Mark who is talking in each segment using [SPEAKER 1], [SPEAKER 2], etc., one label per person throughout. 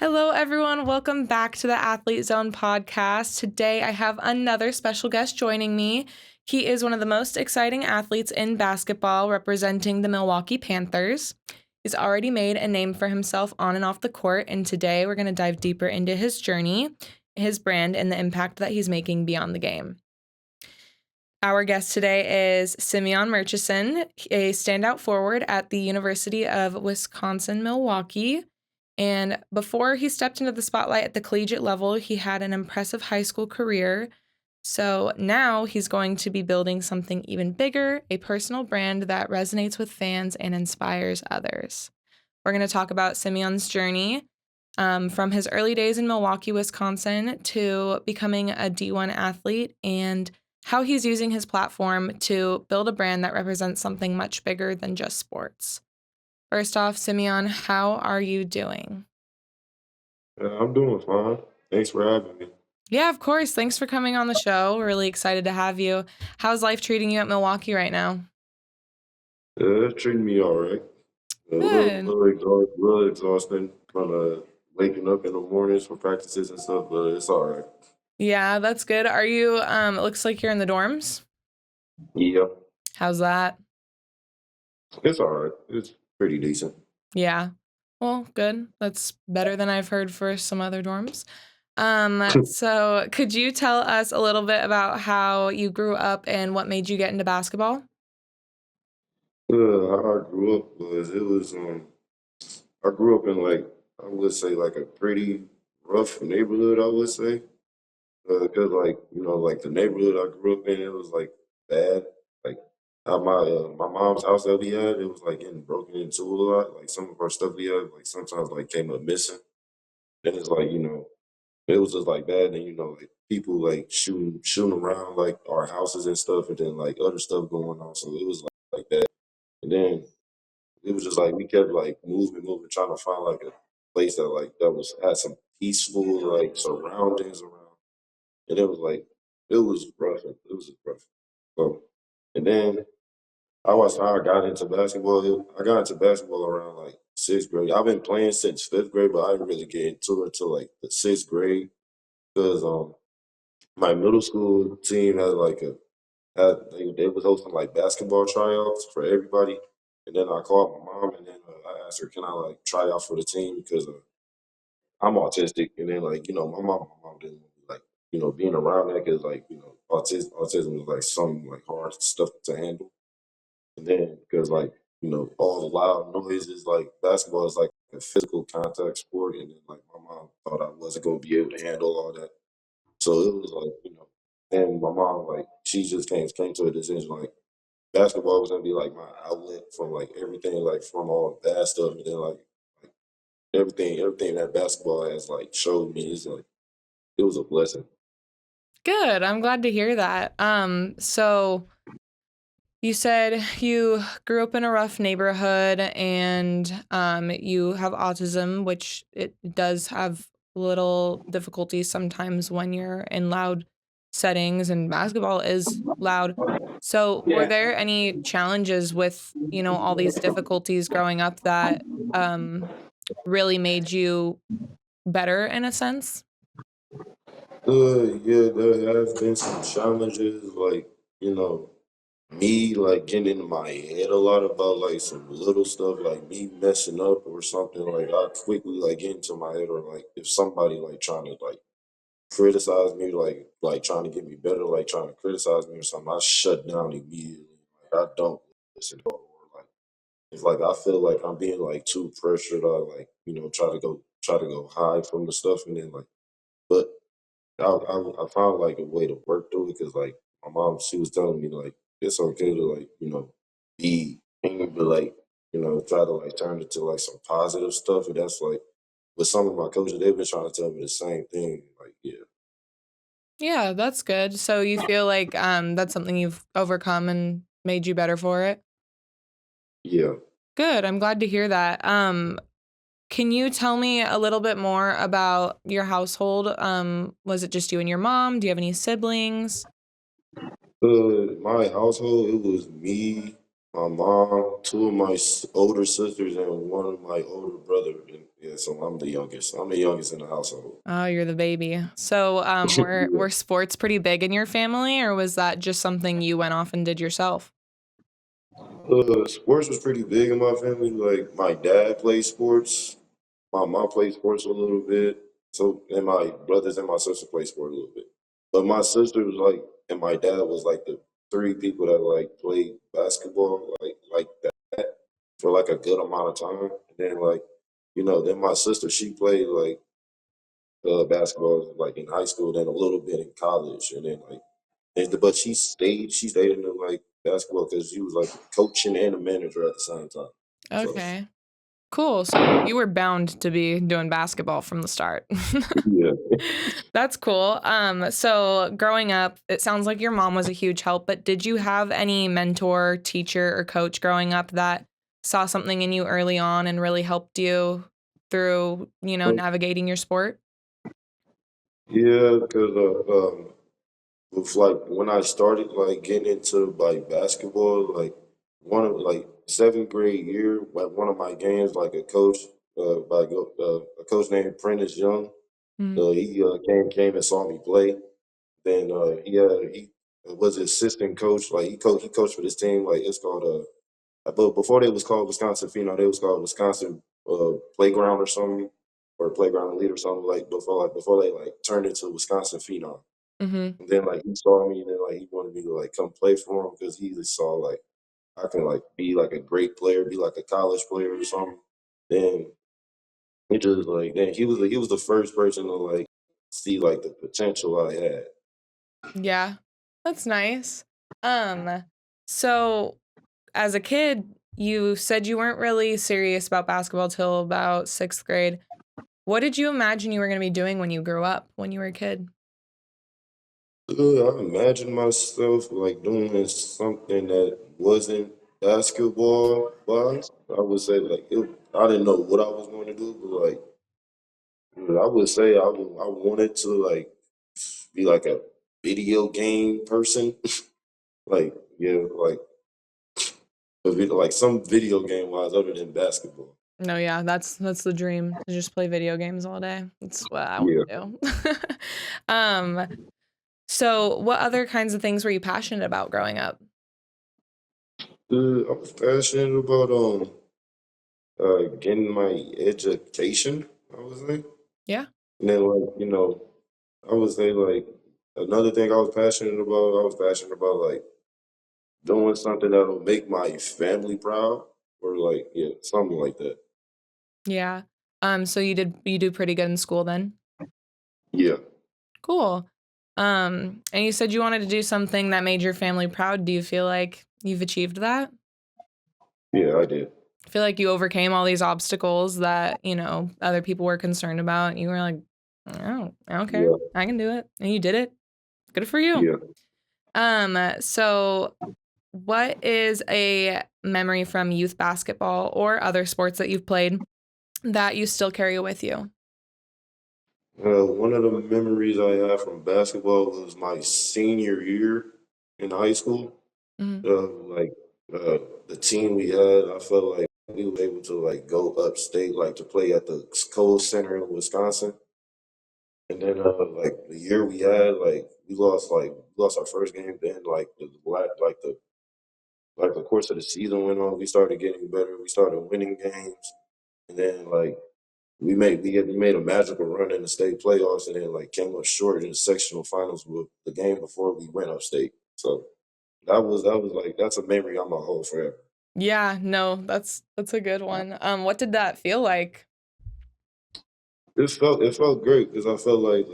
[SPEAKER 1] Hello, everyone. Welcome back to the Athlete Zone podcast. Today, I have another special guest joining me. He is one of the most exciting athletes in basketball, representing the Milwaukee Panthers. He's already made a name for himself on and off the court, and today we're going to dive deeper into his journey, his brand, and the impact that he's making beyond the game. Our guest today is Simeon Murchison, a standout forward at the University of Wisconsin-Milwaukee. And before he stepped into the spotlight at the collegiate level, he had an impressive high school career. So now he's going to be building something even bigger, a personal brand that resonates with fans and inspires others. We're going to talk about Simeon's journey from his early days in Milwaukee, Wisconsin, to becoming a D1 athlete and how he's using his platform to build a brand that represents something much bigger than just sports. First off, Simeon, how are you doing?
[SPEAKER 2] I'm doing fine. Thanks for having me.
[SPEAKER 1] Yeah, of course. Thanks for coming on the show. We're really excited to have you. How's life treating you at Milwaukee right now?
[SPEAKER 2] It's treating me all right. A
[SPEAKER 1] Good.
[SPEAKER 2] little exhausting from waking up in the mornings for practices and stuff, but it's all right.
[SPEAKER 1] Yeah, that's good. Are you, it looks like you're in the dorms.
[SPEAKER 2] Yeah,
[SPEAKER 1] How's that?
[SPEAKER 2] it's all right. It's pretty decent.
[SPEAKER 1] Yeah. Well, good. That's better than I've heard for some other dorms. So could you tell us a little bit about how you grew up and what made you get into basketball?
[SPEAKER 2] How I grew up I grew up in I would say like a pretty rough neighborhood, I would say. Because like the neighborhood I grew up in, it was like bad. Like at my mom's house that we had, it was like getting broken into a lot. Like some of our stuff we had, like sometimes like came up missing. Then it's like it was just like bad. And like people like shooting around like our houses and stuff, and then like other stuff going on. So it was like that. And then it was just like we kept like moving, trying to find like a place that was had some peaceful like surroundings around. And it was rough. It was rough. So, and then I was how I got into basketball. I got into basketball around like sixth grade. I've been playing since fifth grade, but I didn't really get into it until like the sixth grade because my middle school team they was hosting like basketball tryouts for everybody, and then I called my mom and then I asked her, can I like try out for the team because I'm autistic, and then my mom didn't want me like being around that because autism is like some like hard stuff to handle, and then because all the loud noises, like basketball is like a physical contact sport, and then like my mom thought I wasn't gonna be able to handle all that, so it was and my mom like she just came to a decision like basketball was gonna be like my outlet from like everything like from all the bad stuff, and then like everything that basketball has like showed me is like it was a blessing.
[SPEAKER 1] Good. I'm glad to hear that. So you said you grew up in a rough neighborhood and you have autism, which it does have little difficulties sometimes when you're in loud settings, and basketball is loud. So were there any challenges with, all these difficulties growing up that really made you better in a sense?
[SPEAKER 2] Yeah, there has been some challenges, like, you know, me like getting into my head a lot about like some little stuff, like me messing up or something. Like I quickly like get into my head, or like if somebody like trying to like criticize me, like trying to get me better, like trying to criticize me or something, I shut down immediately. Like I don't listen or like it's like I feel like I'm being like too pressured. I like try to go hide from the stuff, and then like but I found like a way to work through it because like my mom, she was telling me like it's okay to like be angry, but like try to like turn it to like some positive stuff. And that's like with some of my coaches, they've been trying to tell me the same thing. Like
[SPEAKER 1] Yeah, that's good. So you feel like that's something you've overcome and made you better for it?
[SPEAKER 2] yeah.
[SPEAKER 1] Good. I'm glad to hear that. Can you tell me a little bit more about your household? Was it just you and your mom? Do you have any siblings?
[SPEAKER 2] My household, it was me. my mom, two of my older sisters, and one of my older brother. And yeah, so I'm the youngest. I'm the youngest in the household.
[SPEAKER 1] Oh, you're the baby. So, were
[SPEAKER 2] Yeah.
[SPEAKER 1] sports pretty big in your family, or was that just something you went off and did yourself?
[SPEAKER 2] Sports was pretty big in my family. Like my dad played sports, my mom played sports a little bit. So and my brothers and my sister played sport a little bit. But my sister was like, and my dad was like the three people that like played basketball like that for like a good amount of time. And then like, then my sister she played like basketball like in high school, then a little bit in college, and then like but she stayed in the like basketball because she was like coaching and a manager at the same time. So
[SPEAKER 1] Okay. Cool. So you were bound to be doing basketball from the start.
[SPEAKER 2] yeah,
[SPEAKER 1] That's cool. So growing up, it sounds like your mom was a huge help, but did you have any mentor, teacher, or coach growing up that saw something in you early on and really helped you through, navigating your sport?
[SPEAKER 2] yeah, because with like when I started like getting into like basketball, like one of like seventh grade year, like one of my games, like a coach named Prentice Young,
[SPEAKER 1] Mm,
[SPEAKER 2] he came and saw me play. Then he was assistant coach. Like he coached for this team. Like it's called but before they was called Wisconsin Pheno, they was called Wisconsin Playground or something, or Playground Elite or something before they like turned into Wisconsin Pheno.
[SPEAKER 1] mm-hmm.
[SPEAKER 2] And then like he saw me, and then like he wanted me to like come play for him because he just saw like I can like be like a great player, be like a college player or something. Then he just like then he was the first person to like see like the potential I had.
[SPEAKER 1] Yeah, that's nice. Um, so as a kid, you said you weren't really serious about basketball till about sixth grade. What did you imagine you were going to be doing when you grew up, when you were a kid?
[SPEAKER 2] I imagine myself like doing something that wasn't basketball wise. I would say I didn't know what I was going to do, but like I would say I wanted to like be like a video game person. Like yeah, like some video game wise other than basketball.
[SPEAKER 1] No, yeah, that's the dream. To just play video games all day. That's what I want
[SPEAKER 2] Yeah.
[SPEAKER 1] to do. um, so what other kinds of things were you passionate about growing up?
[SPEAKER 2] I was passionate about getting my education, I would say.
[SPEAKER 1] Yeah.
[SPEAKER 2] And then I would say like another thing I was passionate about like doing something that'll make my family proud or like yeah, something like that.
[SPEAKER 1] Yeah. So you do pretty good in school then?
[SPEAKER 2] Yeah,
[SPEAKER 1] Cool. And you said you wanted to do something that made your family proud. Do you feel like you've achieved that?
[SPEAKER 2] yeah, I did.
[SPEAKER 1] I feel like you overcame all these obstacles that, other people were concerned about. And you were like, I don't care.
[SPEAKER 2] Yeah,
[SPEAKER 1] I can do it. And you did it. Good for you.
[SPEAKER 2] yeah.
[SPEAKER 1] So what is a memory from youth basketball or other sports that you've played that you still carry with you?
[SPEAKER 2] One of the memories I have from basketball was my senior year in high school.
[SPEAKER 1] Mhm.
[SPEAKER 2] Like uh, the team we had, I felt like we were able to like go upstate, like to play at the Kohl Center in Wisconsin. And then like the year we had, like we lost our first game. Then like the course of the season went on, we started getting better. We started winning games, and then like we made a magical run in the state playoffs, and then like came up short in the sectional finals with the game before we went upstate. So that was like that's a memory I'm gonna hold forever.
[SPEAKER 1] Yeah, no, that's a good one. What did that feel like?
[SPEAKER 2] It felt great because I felt like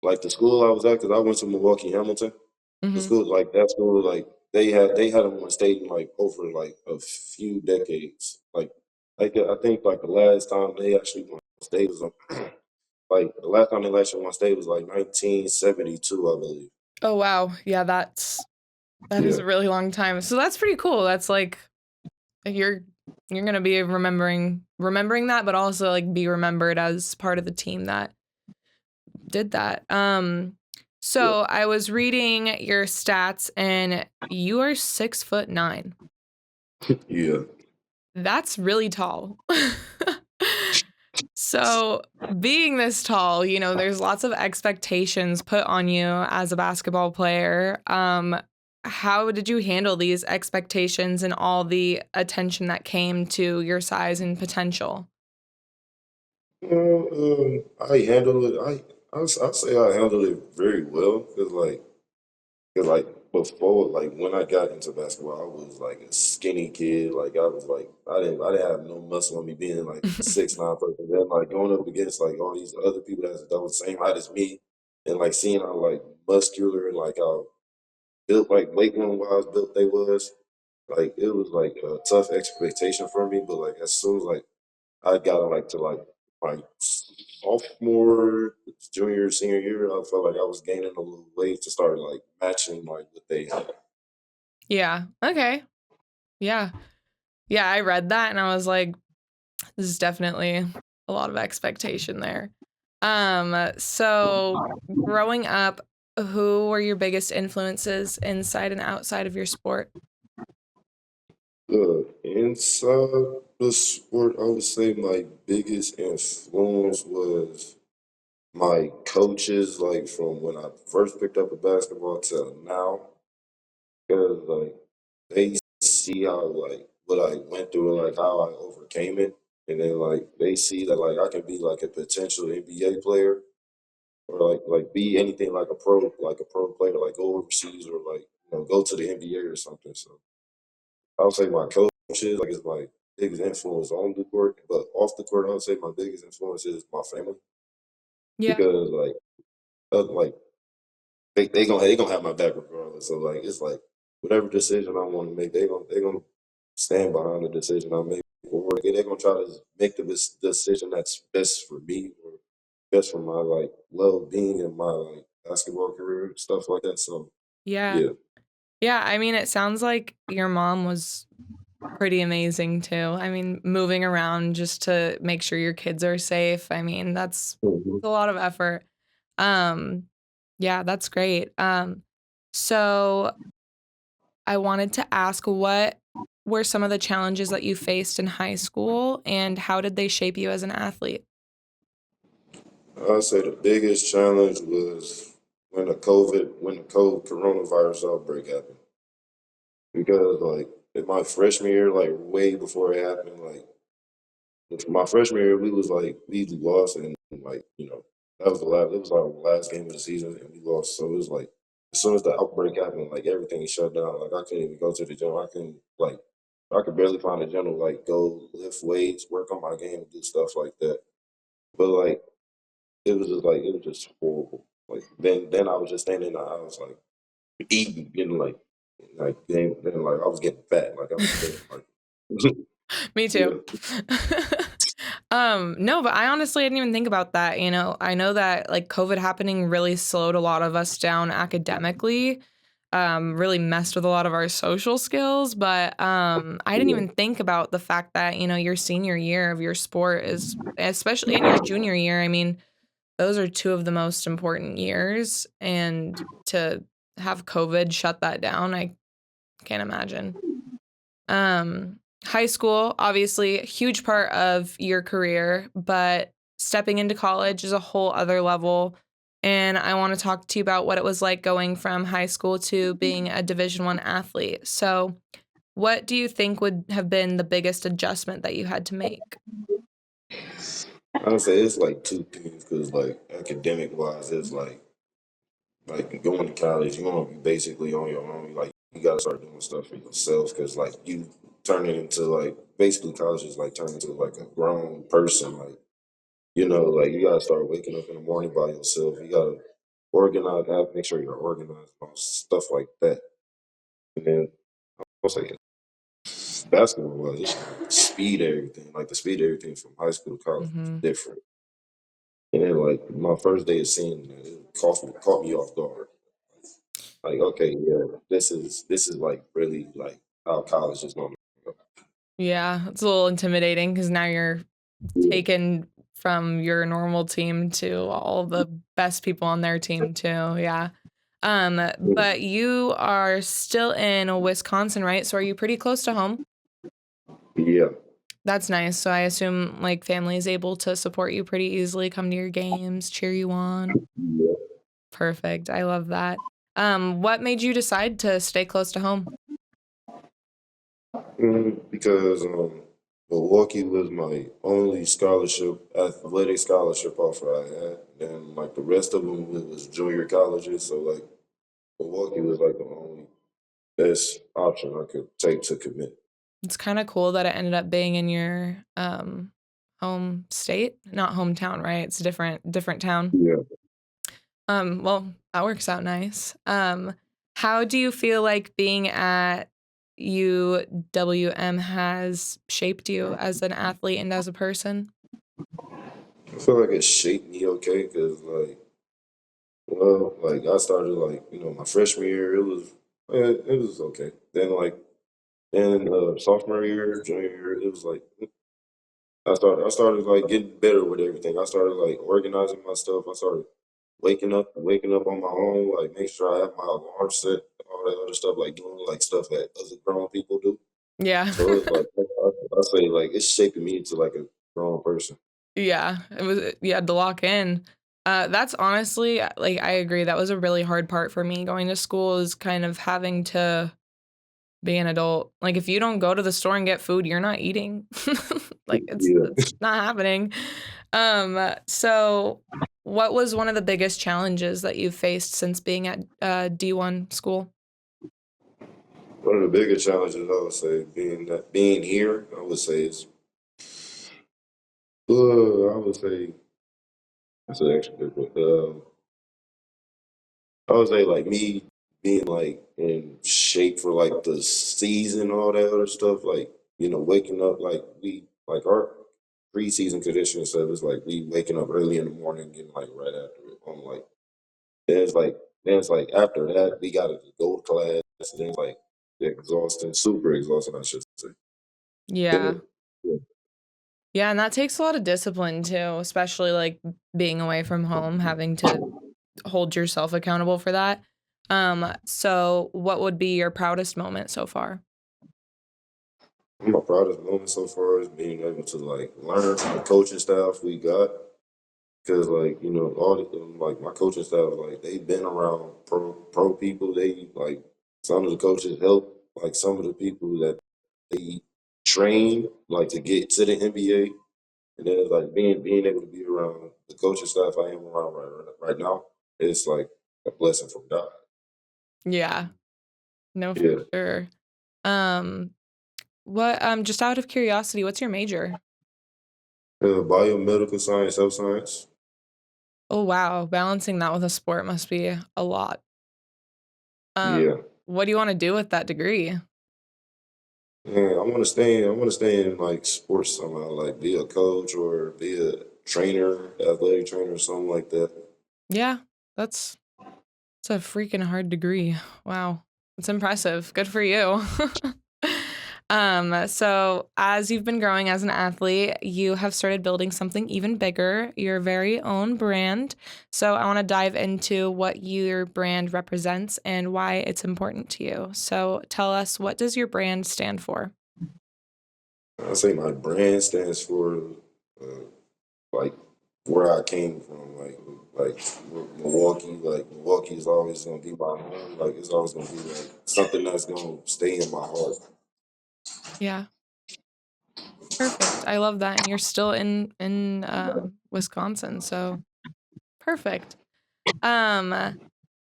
[SPEAKER 2] like the school I was at because I went to Milwaukee Hamilton. The
[SPEAKER 1] Mhm.
[SPEAKER 2] school like that school like they hadn't won state in like over like a few decades. Like I think like the last time they actually won state was like the last time they actually won state was like 1972, I believe.
[SPEAKER 1] Oh wow. Yeah, that is
[SPEAKER 2] Yeah,
[SPEAKER 1] a really long time. So that's pretty cool. That's like you're going to be remembering that but also like be remembered as part of the team that did that.
[SPEAKER 2] Yeah,
[SPEAKER 1] So I was reading your stats and you are 6'9".
[SPEAKER 2] yeah.
[SPEAKER 1] That's really tall. So being this tall, there's lots of expectations put on you as a basketball player. How did you handle these expectations and all the attention that came to your size and potential?
[SPEAKER 2] I handled it. I say I handled it very well cause like before, like when I got into basketball, I was like a skinny kid. Like I was like I didn't have no muscle on me being like 6'9" person. Then like going up against like all these other people that was the same height as me, and like seeing how like muscular and like how built like weight room wise built they was. Like it was like a tough expectation for me. But like as soon as like I got like to like my sophomore, junior, senior year, I felt like I was gaining a little weight to start like matching like what they had.
[SPEAKER 1] Yeah. Okay. Yeah. Yeah, I read that and I was like, this is definitely a lot of expectation there. So growing up, who were your biggest influences inside and outside of your sport?
[SPEAKER 2] Inside the sport, I would say my biggest influence was my coaches, like from when I first picked up a basketball till now, because like they see how like what I went through and like how I overcame it, and then like they see that like I can be like a potential NBA player or like be anything like a pro player, like go overseas or like go to the NBA or something. So I would say my coaches like is my biggest influence on the court, but off the court, I would say my biggest influence is my family
[SPEAKER 1] Yeah.
[SPEAKER 2] because like they gonna have my back regardless. So like it's like whatever decision I want to make, they gonna stand behind the decision I make. Or they're gonna try to make the decision that's best for me or best for my like well being and my like basketball career stuff like that. So
[SPEAKER 1] Yeah.
[SPEAKER 2] yeah,
[SPEAKER 1] Yeah, I mean, it sounds like your mom was pretty amazing too. I mean, moving around just to make sure your kids are safe. I mean, that's
[SPEAKER 2] Mhm.
[SPEAKER 1] a lot of effort. Um, yeah, that's great. So I wanted to ask, what were some of the challenges that you faced in high school and how did they shape you as an athlete?
[SPEAKER 2] I'd say the biggest challenge was when the COVID coronavirus outbreak happened because like in my freshman year, like way before it happened, like my freshman year, we lost, and like that was the last. It was our last game of the season, and we lost. So it was like as soon as the outbreak happened, like everything shut down. Like I couldn't even go to the gym. I could barely find a gym to like go lift weights, work on my game, and do stuff like that. But like it was just horrible. Like then I was just standing in the house like eating, getting like then like I was getting fat. Like I was thin. Like
[SPEAKER 1] Me too.
[SPEAKER 2] yeah.
[SPEAKER 1] No, but I honestly didn't even think about that. I know that like COVID happening really slowed a lot of us down academically, really messed with a lot of our social skills. But I didn't
[SPEAKER 2] Yeah.
[SPEAKER 1] even think about the fact that, your senior year of your sport is, especially in your junior year, I mean, those are two of the most important years. And to have COVID shut that down, I can't imagine. High school, obviously, a huge part of your career, but stepping into college is a whole other level. And I want to talk to you about what it was like going from high school to being a Division 1 athlete. So, what do you think would have been the biggest adjustment that you had to make?
[SPEAKER 2] Honestly, it's like two things because like academic wise, it's like going to college, you want to be basically on your own. Like you got to start doing stuff for yourself because like you turn it into like basically college is like turning into like a grown person. Like like you got to start waking up in the morning by yourself. You got to organize, make sure you're organized on stuff like that. And then I'll say basketball was it's like speed everything. Like the speed of everything from high school to college was
[SPEAKER 1] Hmm.
[SPEAKER 2] different. And then like my first day of seeing that, it caught me off guard. Like, okay, yeah, this is like really like how college is going to go.
[SPEAKER 1] Yeah, it's a little intimidating because now you're
[SPEAKER 2] Yeah,
[SPEAKER 1] taking from your normal team to all the best people on their team too. Yeah. But you are still in Wisconsin, right? So are you pretty close to home?
[SPEAKER 2] Yeah.
[SPEAKER 1] That's nice. So I assume like family is able to support you pretty easily, come to your games, cheer you on.
[SPEAKER 2] Yeah.
[SPEAKER 1] Perfect. I love that. What made you decide to stay close to home?
[SPEAKER 2] Because Milwaukee was my only athletic scholarship offer I had. Then like the rest of them was junior colleges, so like Milwaukee was like the only best option I could take to commit.
[SPEAKER 1] It's kind of cool that it ended up being in your home state, not hometown, right? It's a different town.
[SPEAKER 2] Yeah.
[SPEAKER 1] Well, that works out nice. How do you feel like being at UWM has shaped you as an athlete and as a person?
[SPEAKER 2] I feel like it shaped me okay because like I started like my freshman year it was okay. Then sophomore year, junior year, it was like I started like getting better with everything. I started like organizing my stuff. I started waking up on my own, like make sure I have my alarm set, all that other stuff, like doing like stuff that other grown people do.
[SPEAKER 1] Yeah.
[SPEAKER 2] So it's like I say like it's shaping me into like a grown person.
[SPEAKER 1] Yeah, it was you had to lock in. That's honestly, like, I agree, that was a really hard part for me going to school is kind of having to be an adult. Like, if you don't go to the store and get food, you're not eating. Like,
[SPEAKER 2] Yeah.
[SPEAKER 1] it's not happening. So what was one of the biggest challenges that you've faced since being at, D1 school?
[SPEAKER 2] One of the biggest challenges I would say being here, I would say is I would say that's an extra good one. I would say like me being like in shape for like the season, all that other stuff. Like waking up like we like our preseason conditioning stuff is like we waking up early in the morning, getting like right after it. I'm like then it's like then it's like after that we gotta go to class. And then it's like exhausting, super exhausting, I should say. Then
[SPEAKER 1] Yeah.
[SPEAKER 2] it, yeah,
[SPEAKER 1] Yeah, and that takes a lot of discipline too, especially, like, being away from home, having to hold yourself accountable for that. So what would be your proudest moment so far?
[SPEAKER 2] my proudest moment so far is being able to like learn from the coaching staff we got. Cause like all like my coaching staff like they've been around pro people. They like some of the coaches help like some of the people that they train like to get to the NBA. And then it's like being able to be around the coaching staff I am around right now. It's like a blessing from God.
[SPEAKER 1] Yeah. No, for
[SPEAKER 2] Yeah,
[SPEAKER 1] sure. Um, what just out of curiosity, what's your major?
[SPEAKER 2] biomedical science, health science.
[SPEAKER 1] Oh, wow, balancing that with a sport must be a lot.
[SPEAKER 2] Yeah,
[SPEAKER 1] What do you wanna do with that degree?
[SPEAKER 2] yeah. I want to stay in like sports somehow, like be a coach or be a trainer, athletic trainer, or something like that.
[SPEAKER 1] Yeah, that's it's a freaking hard degree. Wow. It's impressive. Good for you. So as you've been growing as an athlete, you have started building something even bigger, your very own brand. So I want to dive into what your brand represents and why it's important to you. So tell us, what does your brand stand for?
[SPEAKER 2] I say my brand stands for uh, like where I came from, like Milwaukee. Like Milwaukee is always gonna be my home. Like it's always gonna be like something that's gonna stay in my heart.
[SPEAKER 1] Yeah, perfect. I love that. And you're still in Wisconsin, so perfect. Um,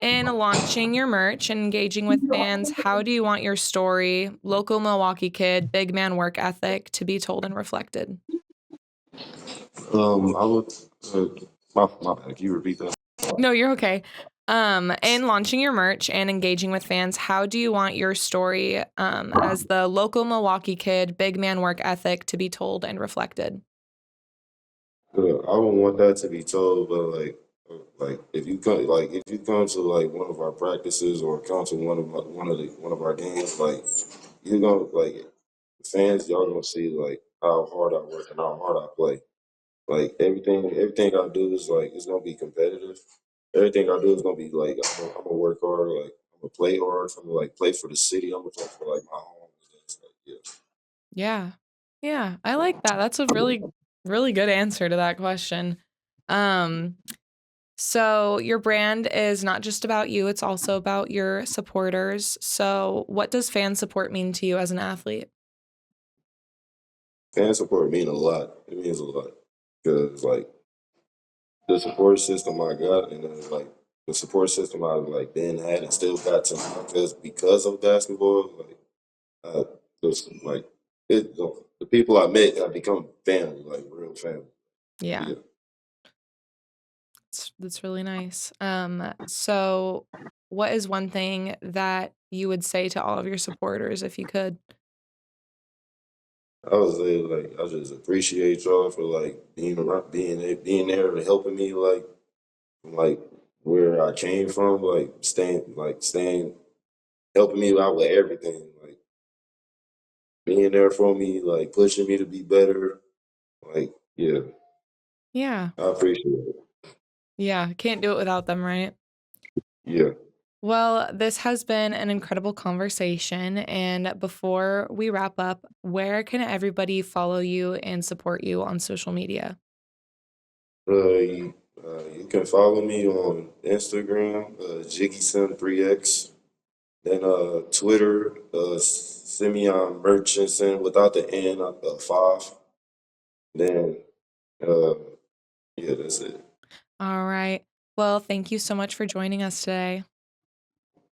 [SPEAKER 1] In launching your merch and engaging with fans, how do you want your story, local Milwaukee kid, big man work ethic, to be told and reflected?
[SPEAKER 2] I would. Uh, my bad. Can you repeat that?
[SPEAKER 1] No, you're okay. In launching your merch and engaging with fans, how do you want your story, as the local Milwaukee kid, big man work ethic, to be told and reflected?
[SPEAKER 2] I would want that to be told, but like if you come to like one of our practices or come to one of our games, like you're gonna like fans, y'all gonna see like how hard I work and how hard I play. Like everything I do is like it's gonna be competitive. Everything I do is gonna be like I'm gonna work hard. Like I'm gonna play hard. I'm gonna like play for the city. I'm gonna play for like my home. It's like, yeah.
[SPEAKER 1] Yeah. Yeah, I like that. That's a really good answer to that question. Um, so your brand is not just about you, it's also about your supporters. So what does fan support mean to you as an athlete?
[SPEAKER 2] Fan support mean a lot. It means a lot because like the support system I got and then like the support system I've like been had and still got to now because of basketball. Like just like the people I met have become family, like real family.
[SPEAKER 1] Yeah,
[SPEAKER 2] Yeah.
[SPEAKER 1] that's really nice. So what is one thing that you would say to all of your supporters if you could?
[SPEAKER 2] I would say like I just appreciate y'all for like being around, being there and helping me from, like where I came from, staying, helping me out with everything, like being there for me, like pushing me to be better. Like yeah,
[SPEAKER 1] Yeah.
[SPEAKER 2] I appreciate it.
[SPEAKER 1] Yeah, can't do it without them, right?
[SPEAKER 2] Yeah.
[SPEAKER 1] Well, this has been an incredible conversation. And before we wrap up, where can everybody follow you and support you on social media?
[SPEAKER 2] You can follow me on Instagram, JiggySun3X. Then Twitter, Simeon Murchison without the N, 5. Then uh, yeah, that's it.
[SPEAKER 1] All right. Well, thank you so much for joining us today.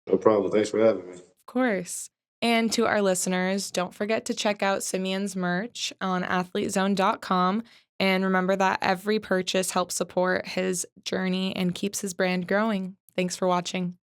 [SPEAKER 2] No problem. Thanks for having me.
[SPEAKER 1] Of course. And to our listeners, don't forget to check out Simeon's merch on athletezone.com. And remember that every purchase helps support his journey and keeps his brand growing. Thanks for watching.